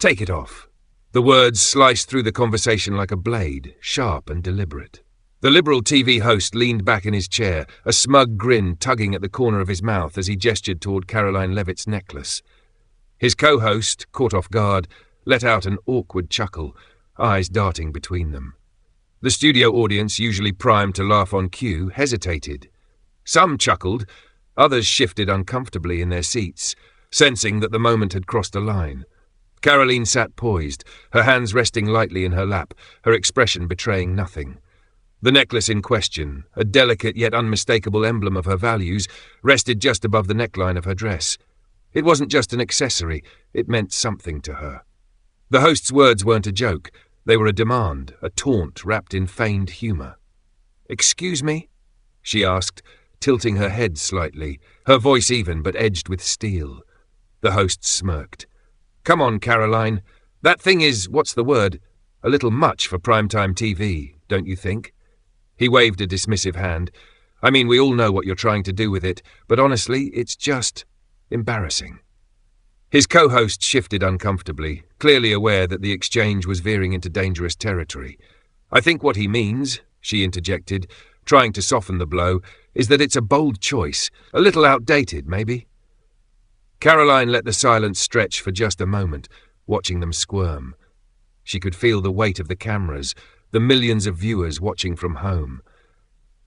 Take it off." The words sliced through the conversation like a blade, sharp and deliberate. The Liberal TV host leaned back in his chair, a smug grin tugging at the corner of his mouth as he gestured toward Karoline Leavitt's necklace. His co-host, caught off guard, let out an awkward chuckle, eyes darting between them. The studio audience, usually primed to laugh on cue, hesitated. Some chuckled, others shifted uncomfortably in their seats, sensing that the moment had crossed a line. Karoline sat poised, her hands resting lightly in her lap, her expression betraying nothing. The necklace in question, a delicate yet unmistakable emblem of her values, rested just above the neckline of her dress. It wasn't just an accessory, it meant something to her. The host's words weren't a joke, they were a demand, a taunt wrapped in feigned humour. "Excuse me?" she asked, tilting her head slightly, her voice even but edged with steel. The host smirked. "Come on, Karoline. That thing is, what's the word? A little much for primetime TV, don't you think?" He waved a dismissive hand. "I mean, we all know what you're trying to do with it, but honestly, it's just embarrassing." His co-host shifted uncomfortably, clearly aware that the exchange was veering into dangerous territory. "I think what he means," she interjected, trying to soften the blow, "is that it's a bold choice, a little outdated, maybe." Karoline let the silence stretch for just a moment, watching them squirm. She could feel the weight of the cameras, the millions of viewers watching from home.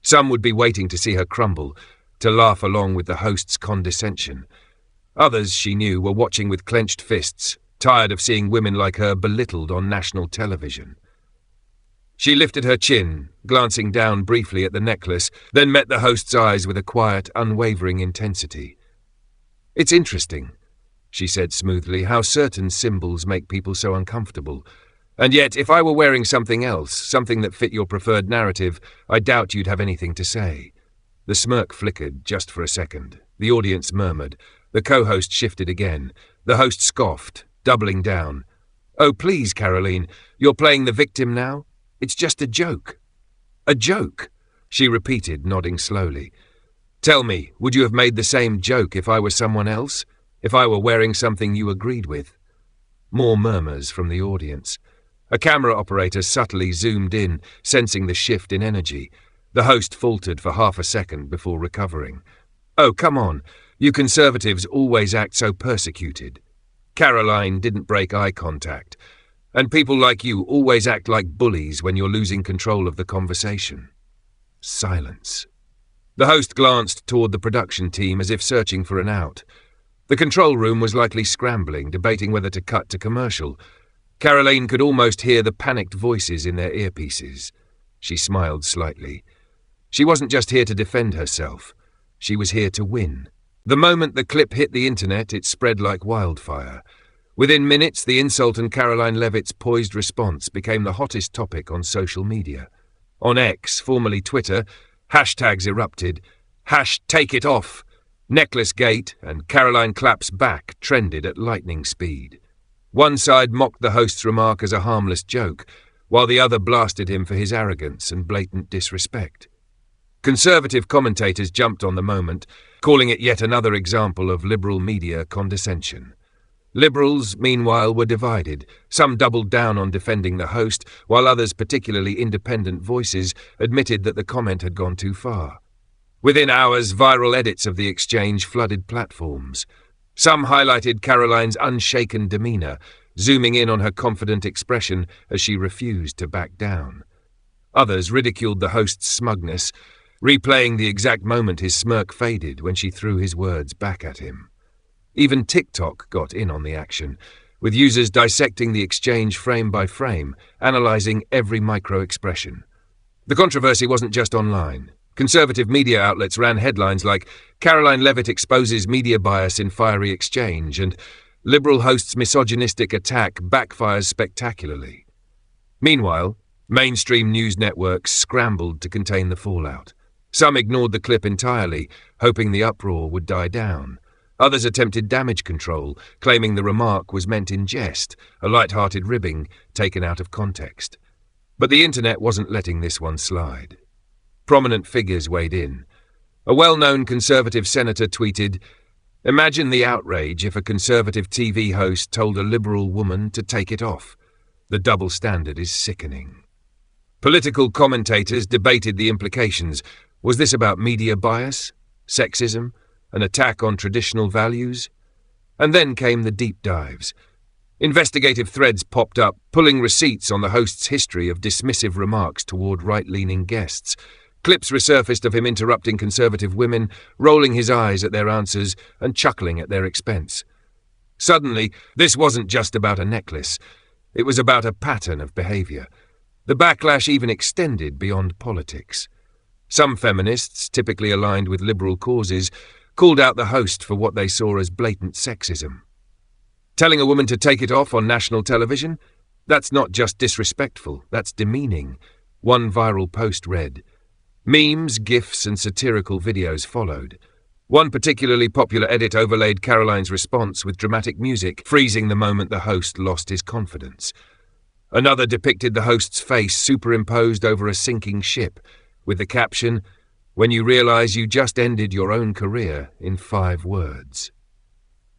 Some would be waiting to see her crumble, to laugh along with the host's condescension. Others, she knew, were watching with clenched fists, tired of seeing women like her belittled on national television. She lifted her chin, glancing down briefly at the necklace, then met the host's eyes with a quiet, unwavering intensity. "It's interesting," she said smoothly, "how certain symbols make people so uncomfortable. And yet, if I were wearing something else, something that fit your preferred narrative, I doubt you'd have anything to say." The smirk flickered just for a second. The audience murmured. The co-host shifted again. The host scoffed, doubling down. "Oh, please, Karoline, you're playing the victim now? It's just a joke." "A joke?" she repeated, nodding slowly. "Tell me, would you have made the same joke if I were someone else? If I were wearing something you agreed with?" More murmurs from the audience. A camera operator subtly zoomed in, sensing the shift in energy. The host faltered for half a second before recovering. "Oh, come on. You conservatives always act so persecuted." Karoline didn't break eye contact. "And people like you always act like bullies when you're losing control of the conversation." Silence. The host glanced toward the production team as if searching for an out. The control room was likely scrambling, debating whether to cut to commercial. Karoline could almost hear the panicked voices in their earpieces. She smiled slightly. She wasn't just here to defend herself. She was here to win. The moment the clip hit the internet, it spread like wildfire. Within minutes, the insult and Karoline Leavitt's poised response became the hottest topic on social media. On X, formerly Twitter, hashtags erupted. #TakeItOff, Necklace Gate, and Karoline Claps Back trended at lightning speed. One side mocked the host's remark as a harmless joke, while the other blasted him for his arrogance and blatant disrespect. Conservative commentators jumped on the moment, calling it yet another example of liberal media condescension. Liberals, meanwhile, were divided. Some doubled down on defending the host, while others, particularly independent voices, admitted that the comment had gone too far. Within hours, viral edits of the exchange flooded platforms. Some highlighted Karoline's unshaken demeanour, zooming in on her confident expression as she refused to back down. Others ridiculed the host's smugness, replaying the exact moment his smirk faded when she threw his words back at him. Even TikTok got in on the action, with users dissecting the exchange frame by frame, analysing every micro-expression. The controversy wasn't just online. Conservative media outlets ran headlines like "Karoline Leavitt exposes media bias in fiery exchange" and "Liberal host's misogynistic attack backfires spectacularly." Meanwhile, mainstream news networks scrambled to contain the fallout. Some ignored the clip entirely, hoping the uproar would die down. Others attempted damage control, claiming the remark was meant in jest, a light-hearted ribbing taken out of context. But the internet wasn't letting this one slide. Prominent figures weighed in. A well-known conservative senator tweeted, Imagine the outrage if a conservative TV host told a liberal woman to take it off. The double standard is sickening. Political commentators debated the implications. Was this about media bias, sexism, an attack on traditional values? And then came the deep dives. Investigative threads popped up, pulling receipts on the host's history of dismissive remarks toward right-leaning guests. Clips resurfaced of him interrupting conservative women, rolling his eyes at their answers and chuckling at their expense. Suddenly, this wasn't just about a necklace. It was about a pattern of behavior. The backlash even extended beyond politics. Some feminists, typically aligned with liberal causes, called out the host for what they saw as blatant sexism. Telling a woman to take it off on national television? That's not just disrespectful, that's demeaning. One viral post read. Memes, GIFs, and satirical videos followed. One particularly popular edit overlaid Karoline's response with dramatic music, freezing the moment the host lost his confidence. Another depicted the host's face superimposed over a sinking ship, with the caption, "When you realize you just ended your own career in 5 words."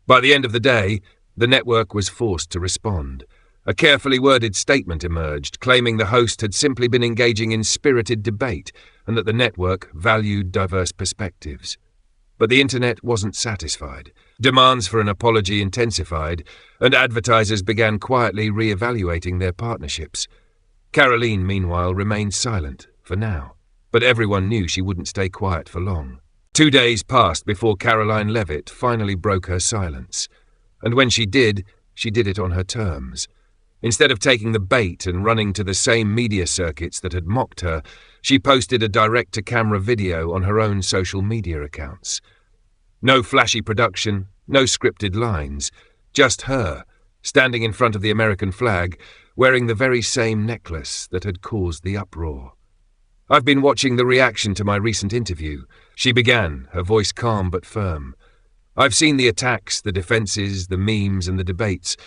By the end of the day, the network was forced to respond. A carefully worded statement emerged, claiming the host had simply been engaging in spirited debate and that the network valued diverse perspectives. But the internet wasn't satisfied. Demands for an apology intensified, and advertisers began quietly re-evaluating their partnerships. Karoline, meanwhile, remained silent, for now, but everyone knew she wouldn't stay quiet for long. 2 days passed before Karoline Leavitt finally broke her silence, and when she did it on her terms. Instead of taking the bait and running to the same media circuits that had mocked her, she posted a direct-to-camera video on her own social media accounts. No flashy production, no scripted lines, just her, standing in front of the American flag, wearing the very same necklace that had caused the uproar. "I've been watching the reaction to my recent interview," she began, her voice calm but firm. "I've seen the attacks, the defenses, the memes, and the debates,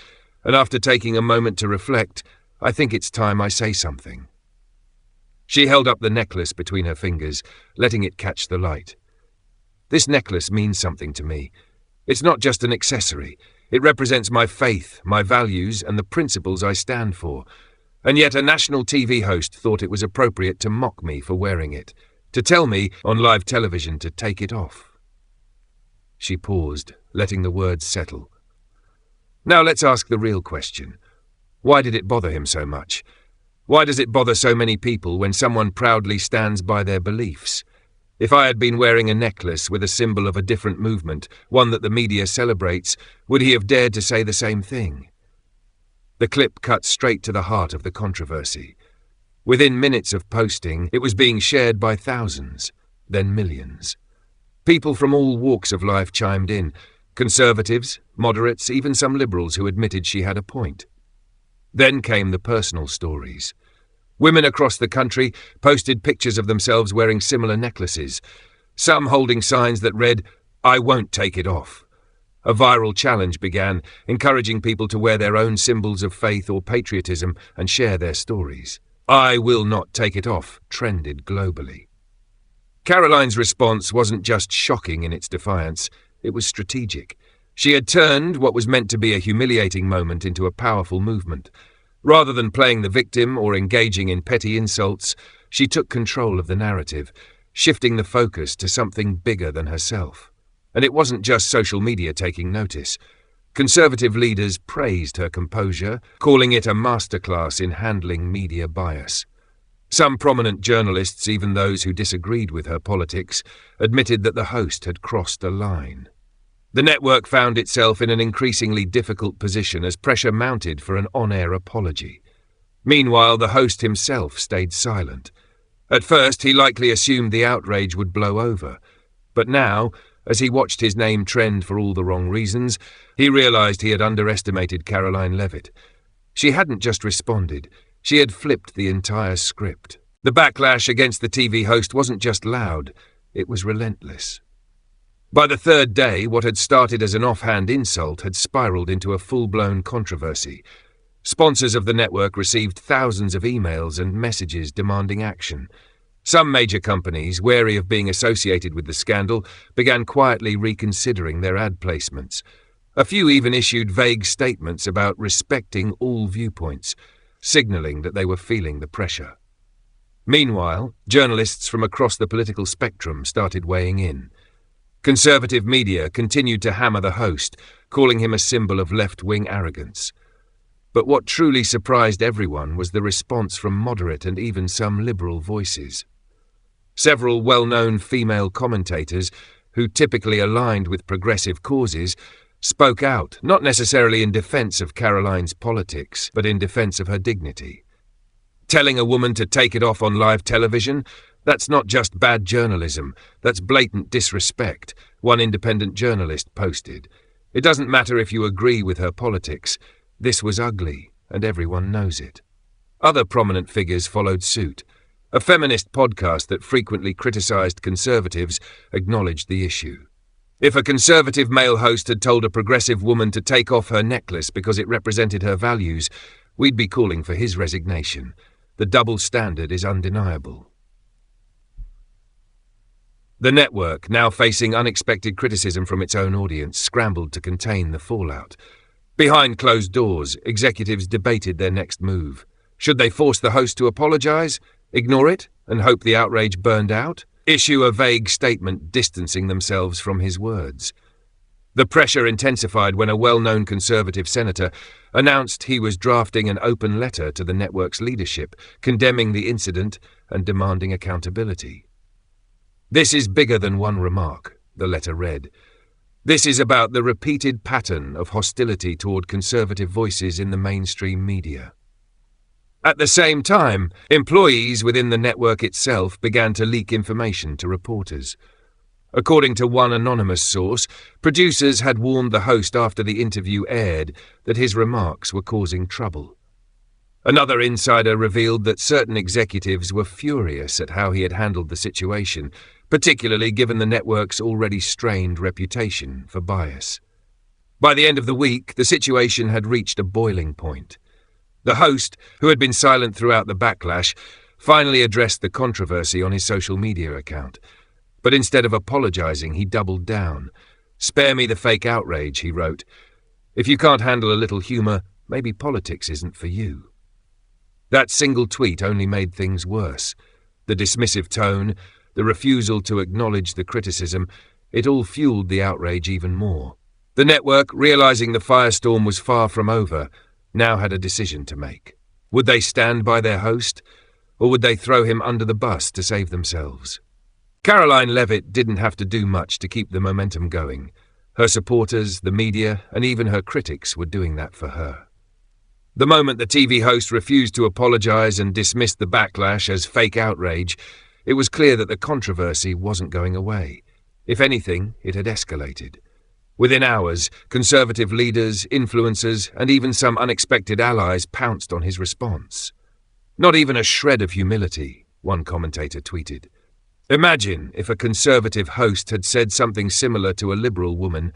and after taking a moment to reflect, I think it's time I say something." She held up the necklace between her fingers, letting it catch the light. "This necklace means something to me. It's not just an accessory. It represents my faith, my values, and the principles I stand for. And yet a national TV host thought it was appropriate to mock me for wearing it, to tell me on live television to take it off." She paused, letting the words settle. Now let's ask the real question. Why did it bother him so much? Why does it bother so many people when someone proudly stands by their beliefs? If I had been wearing a necklace with a symbol of a different movement, one that the media celebrates, would he have dared to say the same thing? The clip cut straight to the heart of the controversy. Within minutes of posting, it was being shared by thousands, then millions. People from all walks of life chimed in, conservatives, moderates, even some liberals who admitted she had a point. Then came the personal stories. Women across the country posted pictures of themselves wearing similar necklaces, some holding signs that read, "I won't take it off." A viral challenge began, encouraging people to wear their own symbols of faith or patriotism and share their stories. "I will not take it off" trended globally. Karoline's response wasn't just shocking in its defiance, it was strategic. She had turned what was meant to be a humiliating moment into a powerful movement. Rather than playing the victim or engaging in petty insults, she took control of the narrative, shifting the focus to something bigger than herself. And it wasn't just social media taking notice. Conservative leaders praised her composure, calling it a masterclass in handling media bias. Some prominent journalists, even those who disagreed with her politics, admitted that the host had crossed a line. The network found itself in an increasingly difficult position as pressure mounted for an on-air apology. Meanwhile, the host himself stayed silent. At first, he likely assumed the outrage would blow over. But now, as he watched his name trend for all the wrong reasons, he realized he had underestimated Karoline Leavitt. She hadn't just responded, she had flipped the entire script. The backlash against the TV host wasn't just loud, it was relentless. By the third day, what had started as an offhand insult had spiraled into a full-blown controversy. Sponsors of the network received thousands of emails and messages demanding action. Some major companies, wary of being associated with the scandal, began quietly reconsidering their ad placements. A few even issued vague statements about respecting all viewpoints, signalling that they were feeling the pressure. Meanwhile, journalists from across the political spectrum started weighing in. Conservative media continued to hammer the host, calling him a symbol of left-wing arrogance. But what truly surprised everyone was the response from moderate and even some liberal voices. Several well-known female commentators, who typically aligned with progressive causes, spoke out, not necessarily in defense of Karoline's politics, but in defense of her dignity. Telling a woman to take it off on live television? That's not just bad journalism, that's blatant disrespect, one independent journalist posted. It doesn't matter if you agree with her politics. This was ugly, and everyone knows it. Other prominent figures followed suit. A feminist podcast that frequently criticized conservatives acknowledged the issue. If a conservative male host had told a progressive woman to take off her necklace because it represented her values, we'd be calling for his resignation. The double standard is undeniable. The network, now facing unexpected criticism from its own audience, scrambled to contain the fallout. Behind closed doors, executives debated their next move. Should they force the host to apologize, ignore it, and hope the outrage burned out? Issue a vague statement distancing themselves from his words? The pressure intensified when a well-known conservative senator announced he was drafting an open letter to the network's leadership, condemning the incident and demanding accountability. "This is bigger than one remark," the letter read. "This is about the repeated pattern of hostility toward conservative voices in the mainstream media." At the same time, employees within the network itself began to leak information to reporters. According to one anonymous source, producers had warned the host after the interview aired that his remarks were causing trouble. Another insider revealed that certain executives were furious at how he had handled the situation, particularly given the network's already strained reputation for bias. By the end of the week, the situation had reached a boiling point. The host, who had been silent throughout the backlash, finally addressed the controversy on his social media account. But instead of apologizing, he doubled down. "Spare me the fake outrage," he wrote. "If you can't handle a little humor, maybe politics isn't for you." That single tweet only made things worse. The dismissive tone, the refusal to acknowledge the criticism, it all fueled the outrage even more. The network, realizing the firestorm was far from over, now had a decision to make. Would they stand by their host, or would they throw him under the bus to save themselves? Karoline Leavitt didn't have to do much to keep the momentum going. Her supporters, the media, and even her critics were doing that for her. The moment the TV host refused to apologize and dismissed the backlash as fake outrage, it was clear that the controversy wasn't going away. If anything, it had escalated. Within hours, conservative leaders, influencers, and even some unexpected allies pounced on his response. "Not even a shred of humility," one commentator tweeted. "Imagine if a conservative host had said something similar to a liberal woman.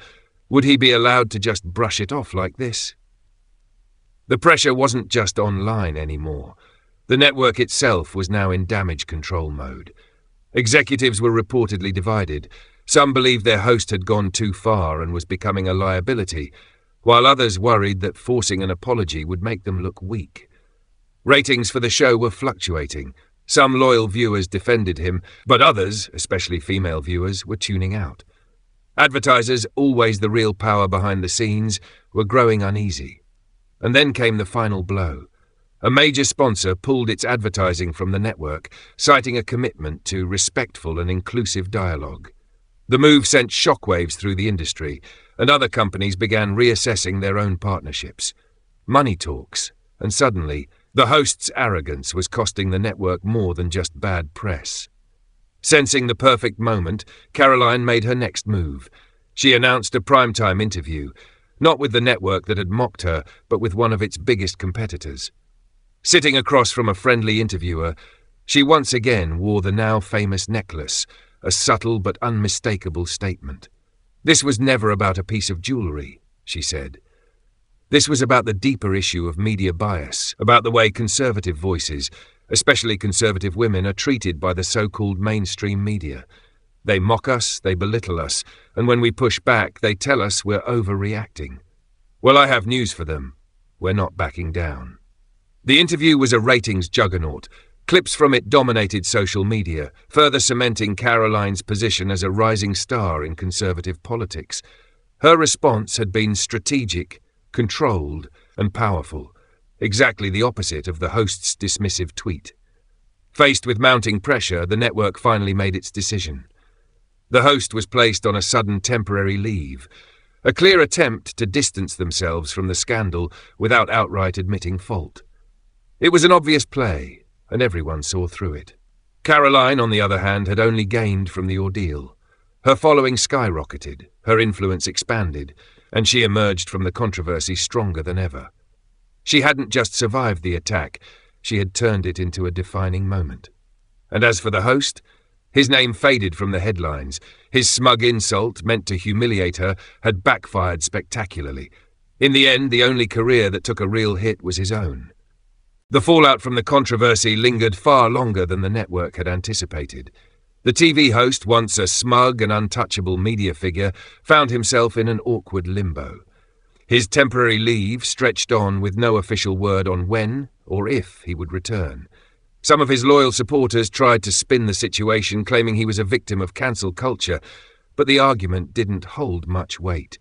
Would he be allowed to just brush it off like this?" The pressure wasn't just online anymore. The network itself was now in damage control mode. Executives were reportedly divided. Some believed their host had gone too far and was becoming a liability, while others worried that forcing an apology would make them look weak. Ratings for the show were fluctuating. Some loyal viewers defended him, but others, especially female viewers, were tuning out. Advertisers, always the real power behind the scenes, were growing uneasy. And then came the final blow. A major sponsor pulled its advertising from the network, citing a commitment to respectful and inclusive dialogue. The move sent shockwaves through the industry, and other companies began reassessing their own partnerships. Money talks, and suddenly, the host's arrogance was costing the network more than just bad press. Sensing the perfect moment, Karoline made her next move. She announced a primetime interview, not with the network that had mocked her, but with one of its biggest competitors. Sitting across from a friendly interviewer, she once again wore the now famous necklace, a subtle but unmistakable statement. "This was never about a piece of jewelry," she said. "This was about the deeper issue of media bias, about the way conservative voices, especially conservative women, are treated by the so-called mainstream media. They mock us, they belittle us, and when we push back, they tell us we're overreacting. Well, I have news for them. We're not backing down. The interview was a ratings juggernaut. Clips from it dominated social media, further cementing Karoline's position as a rising star in conservative politics. Her response had been strategic, controlled, and powerful, exactly the opposite of the host's dismissive tweet. Faced with mounting pressure, the network finally made its decision. The host was placed on a sudden temporary leave, a clear attempt to distance themselves from the scandal without outright admitting fault. It was an obvious play, and everyone saw through it. Karoline, on the other hand, had only gained from the ordeal. Her following skyrocketed, her influence expanded, and she emerged from the controversy stronger than ever. She hadn't just survived the attack, she had turned it into a defining moment. And as for the host, his name faded from the headlines. His smug insult, meant to humiliate her, had backfired spectacularly. In the end, the only career that took a real hit was his own. The fallout from the controversy lingered far longer than the network had anticipated. The TV host, once a smug and untouchable media figure, found himself in an awkward limbo. His temporary leave stretched on with no official word on when or if he would return. Some of his loyal supporters tried to spin the situation, claiming he was a victim of cancel culture, but the argument didn't hold much weight.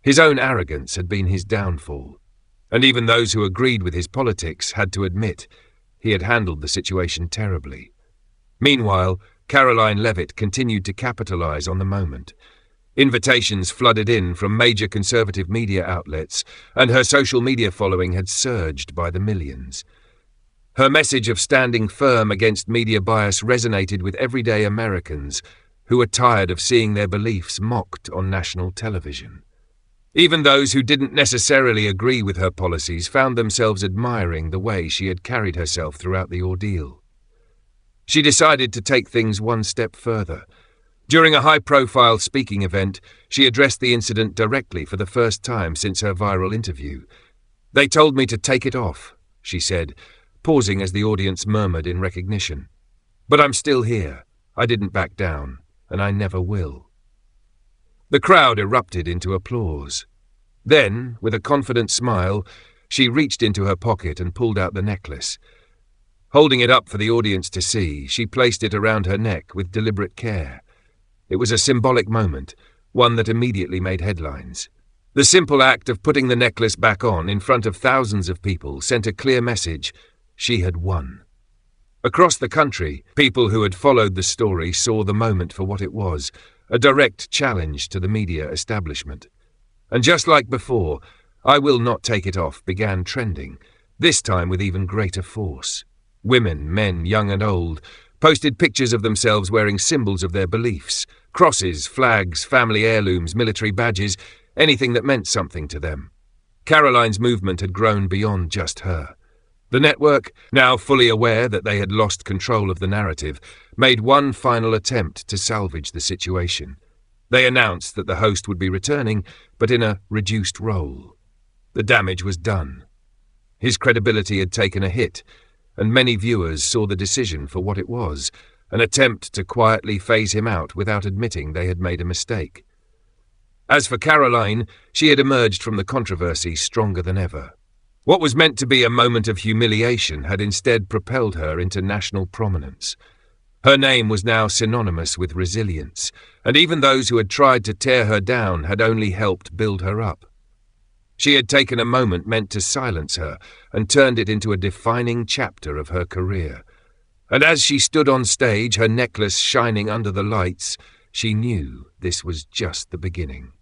His own arrogance had been his downfall, and even those who agreed with his politics had to admit he had handled the situation terribly. Meanwhile, Karoline Leavitt continued to capitalize on the moment. Invitations flooded in from major conservative media outlets, and her social media following had surged by the millions. Her message of standing firm against media bias resonated with everyday Americans who were tired of seeing their beliefs mocked on national television. Even those who didn't necessarily agree with her policies found themselves admiring the way she had carried herself throughout the ordeal. She decided to take things one step further. During a high-profile speaking event, she addressed the incident directly for the first time since her viral interview. "They told me to take it off," she said, pausing as the audience murmured in recognition. "But I'm still here. I didn't back down, and I never will." The crowd erupted into applause. Then, with a confident smile, she reached into her pocket and pulled out the necklace. Holding it up for the audience to see, she placed it around her neck with deliberate care. It was a symbolic moment, one that immediately made headlines. The simple act of putting the necklace back on in front of thousands of people sent a clear message: she had won. Across the country, people who had followed the story saw the moment for what it was, a direct challenge to the media establishment. And just like before, "I will not take it off" began trending, this time with even greater force. Women, men, young and old, posted pictures of themselves wearing symbols of their beliefs: crosses, flags, family heirlooms, military badges, anything that meant something to them. Karoline's movement had grown beyond just her. The network, now fully aware that they had lost control of the narrative, made one final attempt to salvage the situation. They announced that the host would be returning, but in a reduced role. The damage was done. His credibility had taken a hit, and many viewers saw the decision for what it was, an attempt to quietly phase him out without admitting they had made a mistake. As for Karoline, she had emerged from the controversy stronger than ever. What was meant to be a moment of humiliation had instead propelled her into national prominence. Her name was now synonymous with resilience, and even those who had tried to tear her down had only helped build her up. She had taken a moment meant to silence her and turned it into a defining chapter of her career. And as she stood on stage, her necklace shining under the lights, she knew this was just the beginning.